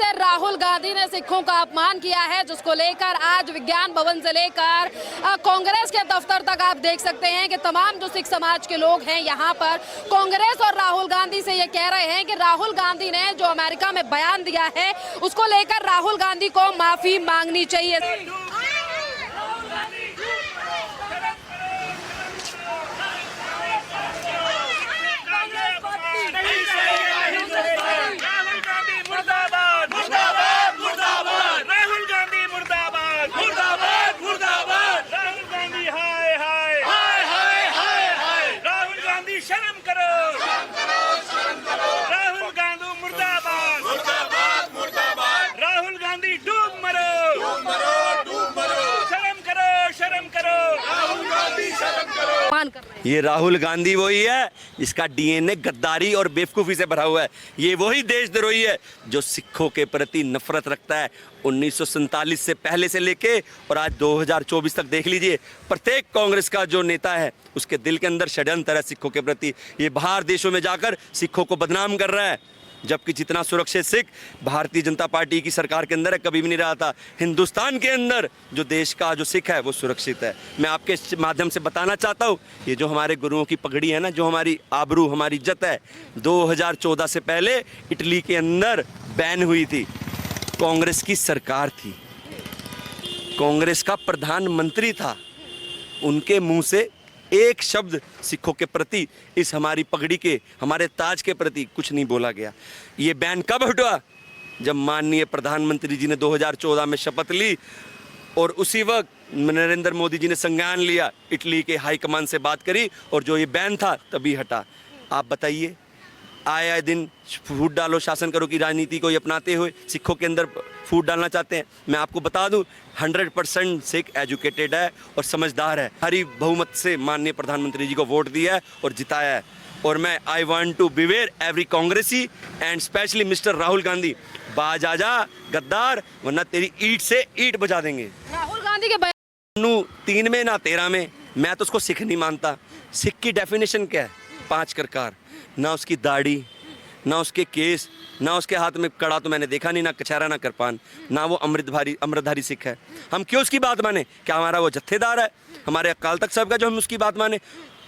से राहुल गांधी ने सिखों का अपमान किया है, जिसको लेकर आज विज्ञान भवन से लेकर कांग्रेस के दफ्तर तक आप देख सकते हैं कि तमाम जो सिख समाज के लोग हैं यहाँ पर कांग्रेस और राहुल गांधी से ये कह रहे हैं कि राहुल गांधी ने जो अमेरिका में बयान दिया है उसको लेकर राहुल गांधी को माफी मांगनी चाहिए। ये राहुल गांधी वही है जिसका डीएनए गद्दारी और बेवकूफ़ी से भरा हुआ है। ये वही देशद्रोही है जो सिखों के प्रति नफरत रखता है। 1947 से पहले से लेके और आज 2024 तक देख लीजिए, प्रत्येक कांग्रेस का जो नेता है उसके दिल के अंदर षड्यंत्र है सिखों के प्रति। ये बाहर देशों में जाकर सिखों को बदनाम कर रहा है, जबकि जितना सुरक्षित सिख भारतीय जनता पार्टी की सरकार के अंदर है कभी भी नहीं रहा था। हिंदुस्तान के अंदर जो देश का जो सिख है वो सुरक्षित है। मैं आपके माध्यम से बताना चाहता हूँ, ये जो हमारे गुरुओं की पगड़ी है ना, जो हमारी आबरू हमारी इज्जत है, 2014 से पहले इटली के अंदर बैन हुई थी। कांग्रेस की सरकार थी, कांग्रेस का प्रधानमंत्री था, उनके मुंह से एक शब्द सिखों के प्रति, इस हमारी पगड़ी के हमारे ताज के प्रति कुछ नहीं बोला गया। ये बैन कब हटा? जब माननीय प्रधानमंत्री जी ने 2014 में शपथ ली और उसी वक्त नरेंद्र मोदी जी ने संज्ञान लिया, इटली के हाई कमान से बात करी और जो ये बैन था तभी हटा। आप बताइए, आए दिन फूट डालो शासन करो की राजनीति को अपनाते हुए सिखों के अंदर फूट डालना चाहते हैं। मैं आपको बता दूं 100% सिख एजुकेटेड है और समझदार है। भारी बहुमत से माननीय प्रधानमंत्री जी को वोट दिया है और जिताया है। और मैं I want to beware every कांग्रेसी and specially mister Rahul Gandhi, बाज आजा गद्दार, वरना तेरी ईंट से ईंट बजा देंगे। राहुल गांधी के बयान 3 में ना 13 में, मैं तो उसको सिख नहीं मानता। सिख की डेफिनेशन क्या है? 5 करकार, ना उसकी दाढ़ी, ना उसके केस, ना उसके हाथ में कड़ा तो मैंने देखा नहीं, ना कछहरा ना कृपान, ना वो अमृतधारी सिख है। हम क्यों उसकी बात माने? क्या हमारा वो जत्थेदार है हमारे अकाल तख्त साहब का जो हम उसकी बात माने?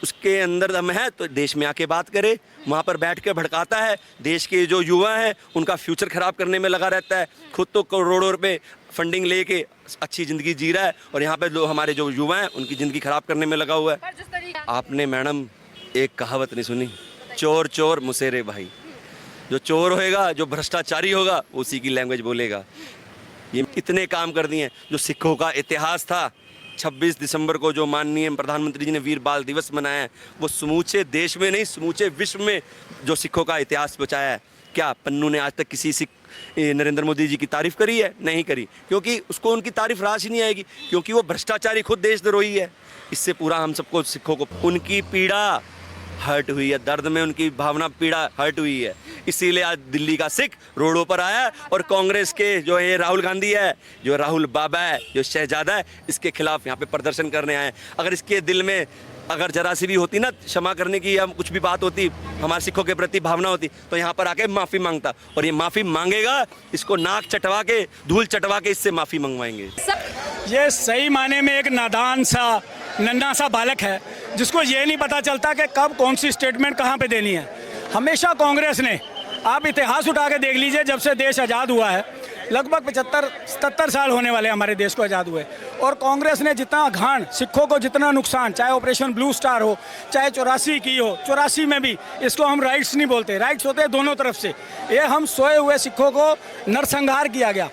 उसके अंदर दम है तो देश में आके बात करे, वहाँ पर बैठ के भड़काता है। देश के जो युवा हैं उनका फ्यूचर ख़राब करने में लगा रहता है, खुद तो करोड़ों रुपए फंडिंग लेके अच्छी ज़िंदगी जी रहा है और यहाँ पर हमारे जो युवा हैं उनकी ज़िंदगी ख़राब करने में लगा हुआ है। आपने मैडम एक कहावत नहीं सुनी? चोर चोर मुसेरे भाई। जो चोर होएगा, जो भ्रष्टाचारी होगा, उसी की लैंग्वेज बोलेगा। ये कितने काम कर दिए हैं। जो सिखों का इतिहास था, 26 दिसंबर को जो माननीय प्रधानमंत्री जी ने वीर बाल दिवस मनाया है, वो समूचे देश में नहीं समूचे विश्व में जो सिखों का इतिहास बचाया है। क्या पन्नू ने आज तक किसी सिख नरेंद्र मोदी जी की तारीफ करी है? नहीं करी, क्योंकि उसको उनकी तारीफ रास ही नहीं आएगी, क्योंकि वो भ्रष्टाचारी खुद देशद्रोही है। इससे पूरा हम सबको सिखों को उनकी पीड़ा हर्ट हुई है, दर्द में उनकी भावना पीड़ा हर्ट हुई है। इसीलिए आज दिल्ली का सिख रोडों पर आया और कांग्रेस के जो है राहुल गांधी है, जो राहुल बाबा है, जो शहजादा है, इसके खिलाफ यहाँ पे प्रदर्शन करने आए। अगर इसके दिल में अगर जरा सी भी होती ना क्षमा करने की या कुछ भी बात होती, हमारे सिखों के प्रति भावना होती, तो यहाँ पर आके माफ़ी मांगता। और ये माफ़ी मांगेगा, इसको नाक चटवा के धूल चटवा के इससे माफ़ी मंगवाएंगे। ये सही माने में एक नादान सा नन्हा सा बालक है जिसको ये नहीं पता चलता कि कब कौन सी स्टेटमेंट कहाँ पे देनी है। हमेशा कांग्रेस ने, आप इतिहास उठा के देख लीजिए, जब से देश आज़ाद हुआ है, लगभग 75-77 साल होने वाले हमारे देश को आज़ाद हुए, और कांग्रेस ने जितना घाण सिखों को, जितना नुकसान, चाहे ऑपरेशन ब्लू स्टार हो, चाहे 84 की हो, 84 में भी इसको हम राइट्स नहीं बोलते, राइट्स होते हैं दोनों तरफ से। ये हम सोए हुए सिखों को नरसंहार किया गया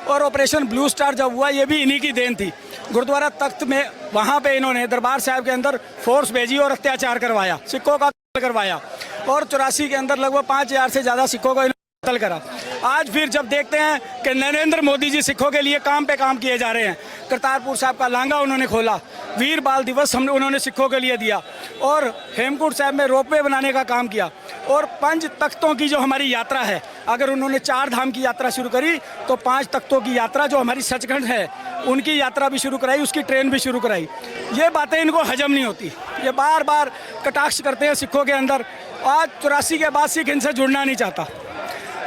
और ऑपरेशन ब्लू स्टार जब हुआ, ये भी इन्हीं की देन थी। गुरुद्वारा तख्त में वहाँ पे इन्होंने दरबार साहब के अंदर फोर्स भेजी और अत्याचार करवाया, सिखों का करवाया, और 84 के अंदर लगभग 5000 से ज़्यादा सिखों को कत्ल करा। आज फिर जब देखते हैं कि नरेंद्र मोदी जी सिखों के लिए काम पे काम किए जा रहे हैं, करतारपुर साहब का लांघा उन्होंने खोला, वीर बाल दिवस उन्होंने सिखों के लिए दिया, और हेमकुंड साहब में रोपवे बनाने का काम किया, और 5 तख्तों की जो हमारी यात्रा है, अगर उन्होंने 4 धाम की यात्रा शुरू करी तो 5 तख्तों की यात्रा जो हमारी सचखंड है उनकी यात्रा भी शुरू कराई, उसकी ट्रेन भी शुरू कराई। ये बातें इनको हजम नहीं होती, ये बार बार कटाक्ष करते हैं सिखों के अंदर। आज 84 के बाद सिख इनसे जुड़ना नहीं चाहता।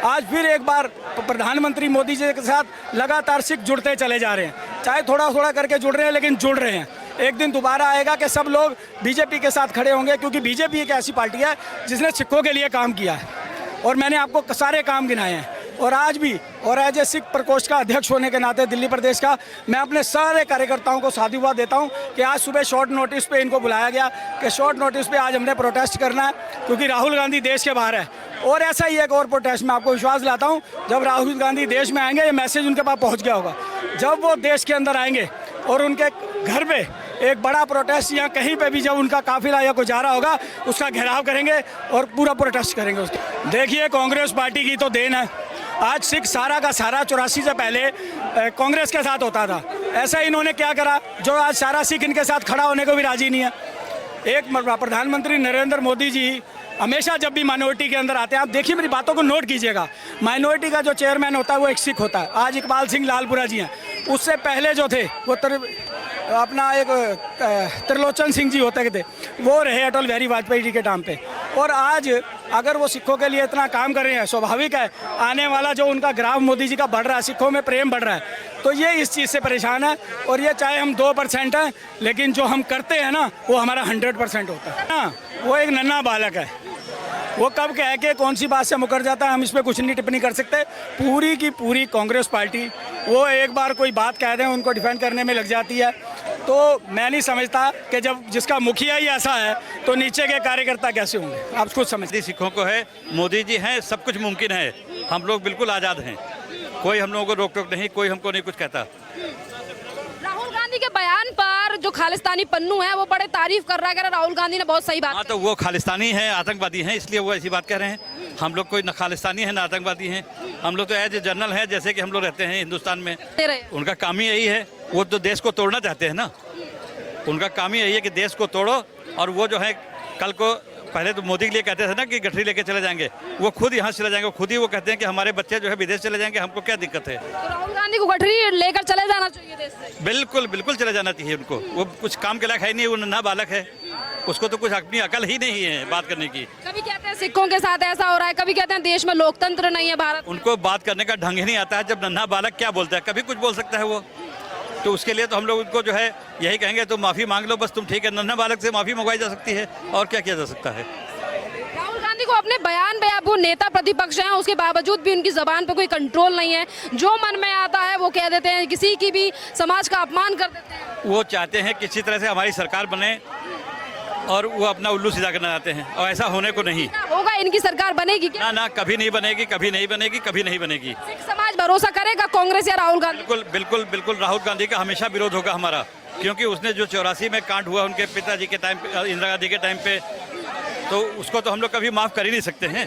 आज फिर एक बार प्रधानमंत्री मोदी जी के साथ लगातार सिख जुड़ते चले जा रहे हैं, चाहे थोड़ा थोड़ा करके जुड़ रहे हैं लेकिन जुड़ रहे हैं। एक दिन दोबारा आएगा कि सब लोग बीजेपी के साथ खड़े होंगे, क्योंकि बीजेपी एक ऐसी पार्टी है जिसने सिखों के लिए काम किया है और मैंने आपको सारे काम गिनाए हैं। और आज भी, और एज ए सिख प्रकोष्ठ का अध्यक्ष होने के नाते दिल्ली प्रदेश का, मैं अपने सारे कार्यकर्ताओं को साधुवाद देता हूं कि आज सुबह शॉर्ट नोटिस पे इनको बुलाया गया कि शॉर्ट नोटिस पे आज हमने प्रोटेस्ट करना है क्योंकि राहुल गांधी देश के बाहर है। और ऐसा ही एक और प्रोटेस्ट मैं आपको विश्वास दिलाता हूँ, जब राहुल गांधी देश में आएंगे ये मैसेज उनके पास पहुँच गया होगा। जब वो देश के अंदर आएंगे और उनके घर पे एक बड़ा प्रोटेस्ट या कहीं पे भी जब उनका काफिला या कोई जा रहा होगा उसका घेराव करेंगे और पूरा प्रोटेस्ट करेंगे उसका। देखिए, कांग्रेस पार्टी की तो देन है, आज सिख सारा का सारा 84 से पहले कांग्रेस के साथ होता था। ऐसा इन्होंने क्या करा जो आज सारा सिख इनके साथ खड़ा होने को भी राजी नहीं है। एक प्रधानमंत्री नरेंद्र मोदी जी हमेशा जब भी माइनॉरिटी के अंदर आते हैं, आप देखिए मेरी बातों को नोट कीजिएगा, माइनॉरिटी का जो चेयरमैन होता है वो एक सिख होता है। आज इकबाल सिंह लालपुरा जी हैं, उससे पहले जो थे वो अपना एक त्रिलोचन सिंह जी होते थे, वो रहे अटल बिहारी वाजपेयी जी के टाइम पे। और आज अगर वो सिखों के लिए इतना काम कर रहे हैं, स्वाभाविक है आने वाला जो उनका ग्राफ मोदी जी का बढ़ रहा है, सिखों में प्रेम बढ़ रहा है, तो ये इस चीज़ से परेशान है। और ये चाहे हम 2% हैं, लेकिन जो हम करते हैं ना वो हमारा 100% होता है ना। वो एक नन्हा बालक है, वो कब कह के कौन सी बात से मुकर जाता है हम इस पर कुछ नहीं टिप्पणी कर सकते। पूरी की पूरी कांग्रेस पार्टी वो एक बार कोई बात कह दें उनको डिफेंड करने में लग जाती है। तो मैं नहीं समझता कि जब जिसका मुखिया ही ऐसा है तो नीचे के कार्यकर्ता कैसे होंगे, आप खुद समझते। सिखों को है, मोदी जी हैं, सब कुछ मुमकिन है, हम लोग बिल्कुल आज़ाद हैं, कोई हम लोगों को रोक टोक नहीं, कोई हमको नहीं कुछ कहता। राहुल गांधी के बयान पर जो खालिस्तानी पन्नू है वो बड़े तारीफ कर रहा है, कह रहा है राहुल गांधी ने बहुत सही बात हाँ, तो वो खालिस्तानी हैं, आतंकवादी हैं, इसलिए वो ऐसी बात कह रहे हैं। हम लोग कोई न खालिस्तानी है न आतंकवादी हैं, हम लोग तो एज ए जनरल हैं, जैसे कि हम लोग रहते हैं हिंदुस्तान में। उनका काम ही यही है, वो तो देश को तोड़ना चाहते हैं ना, उनका काम ही यही है कि देश को तोड़ो। और वो जो है कल को, पहले तो मोदी के लिए कहते थे ना कि गठरी लेके चले जाएंगे, वो खुद यहाँ चले जाएंगे, खुद ही वो कहते हैं कि हमारे बच्चे जो है विदेश चले जाएंगे, हमको क्या दिक्कत है। तो राहुल गांधी को गठरी लेकर चले जाना चाहिए देश से। बिल्कुल बिल्कुल चले जाना चाहिए उनको, वो कुछ काम के लायक है नहीं, वो नन्हा बालक है, उसको तो कुछ अपनी अकल ही नहीं है बात करने की। कभी कहते हैं सिखों के साथ ऐसा हो रहा है, कभी कहते हैं देश में लोकतंत्र नहीं है भारत। उनको बात करने का ढंग ही नहीं आता है। जब नन्हा बालक क्या बोलता है, कभी कुछ बोल सकता है वो, तो उसके लिए तो हम लोग उनको जो है यही कहेंगे तुम माफ़ी मांग लो बस, तुम ठीक है। नन्हा बालक से माफ़ी मंगवाई जा सकती है और क्या किया जा सकता है। राहुल गांधी को अपने बयान पे, आप वो नेता प्रतिपक्ष हैं, उसके बावजूद भी उनकी जबान पे कोई कंट्रोल नहीं है, जो मन में आता है वो कह देते हैं, किसी की भी समाज का अपमान कर देते हैं। वो चाहते हैं किसी तरह से हमारी सरकार बने और वो अपना उल्लू सीधा करना चाहते हैं, और ऐसा होने को नहीं होगा। इनकी सरकार बनेगी क्या? ना ना, कभी नहीं बनेगी, कभी नहीं बनेगी, कभी नहीं बनेगी। सिख समाज भरोसा करेगा कांग्रेस या राहुल गांधी? बिल्कुल बिल्कुल बिल्कुल, राहुल गांधी का हमेशा विरोध होगा हमारा, क्योंकि उसने जो 84 में कांड हुआ उनके पिताजी के टाइम पे, इंदिरा गांधी के टाइम पे, तो उसको तो हम लोग कभी माफ़ कर ही नहीं सकते हैं।